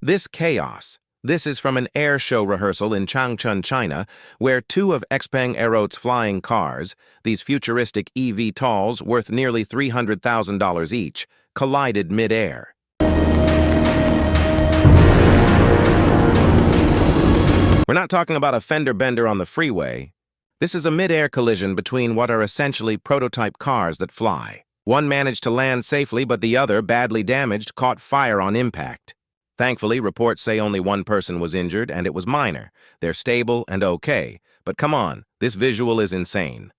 This chaos. This is from an air show rehearsal in Changchun, China, where two of Xpeng Aeroht's flying cars, these futuristic eVTOLs worth nearly $300,000 each, collided mid-air. We're not talking about a fender bender on the freeway. This is a mid-air collision between what are essentially prototype cars that fly. One managed to land safely, but the other, badly damaged, caught fire on impact. Thankfully, reports say only one person was injured, and it was minor. They're stable and okay. But come on, this visual is insane.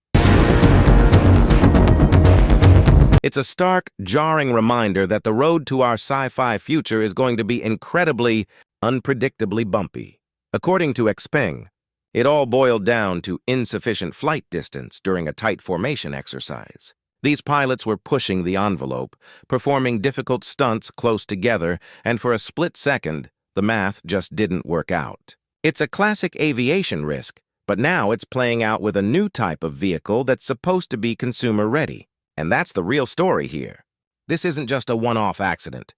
It's a stark, jarring reminder that the road to our sci-fi future is going to be incredibly, unpredictably bumpy. According to Xpeng, it all boiled down to insufficient flight distance during a tight formation exercise. These pilots were pushing the envelope, performing difficult stunts close together, and for a split second, the math just didn't work out. It's a classic aviation risk, but now it's playing out with a new type of vehicle that's supposed to be consumer-ready. And that's the real story here. This isn't just a one-off accident.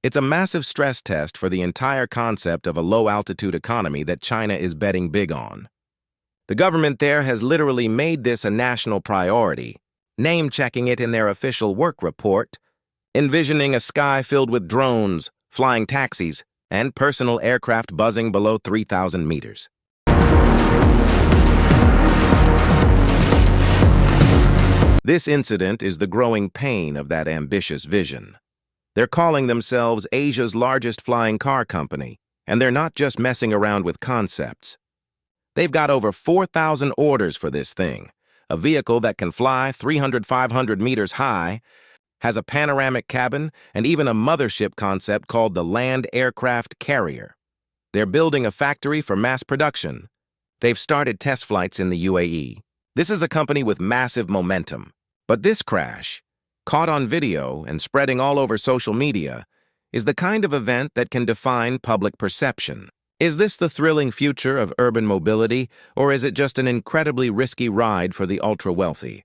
It's a massive stress test for the entire concept of a low-altitude economy that China is betting big on. The government there has literally made this a national priority, name-checking it in their official work report, envisioning a sky filled with drones, flying taxis, and personal aircraft buzzing below 3,000 meters. This incident is the growing pain of that ambitious vision. They're calling themselves Asia's largest flying car company, and they're not just messing around with concepts. They've got over 4,000 orders for this thing, a vehicle that can fly 300-500 meters high, has a panoramic cabin, and even a mothership concept called the Land Aircraft Carrier. They're building a factory for mass production. They've started test flights in the UAE. This is a company with massive momentum. But this crash, caught on video and spreading all over social media, is the kind of event that can define public perception. Is this the thrilling future of urban mobility, or is it just an incredibly risky ride for the ultra-wealthy?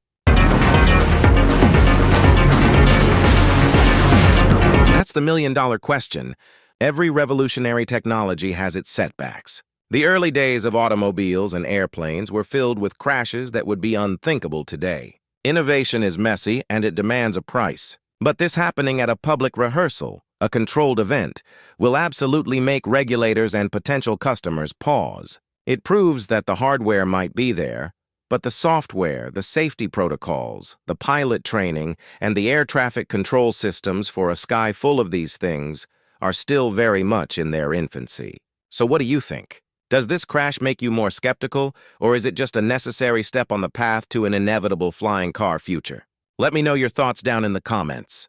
That's the million-dollar question. Every revolutionary technology has its setbacks. The early days of automobiles and airplanes were filled with crashes that would be unthinkable today. Innovation is messy and it demands a price. But this happening at a public rehearsal, a controlled event, will absolutely make regulators and potential customers pause. It proves that the hardware might be there, but the software, the safety protocols, the pilot training, and the air traffic control systems for a sky full of these things are still very much in their infancy. So what do you think? Does this crash make you more skeptical, or is it just a necessary step on the path to an inevitable flying car future? Let me know your thoughts down in the comments.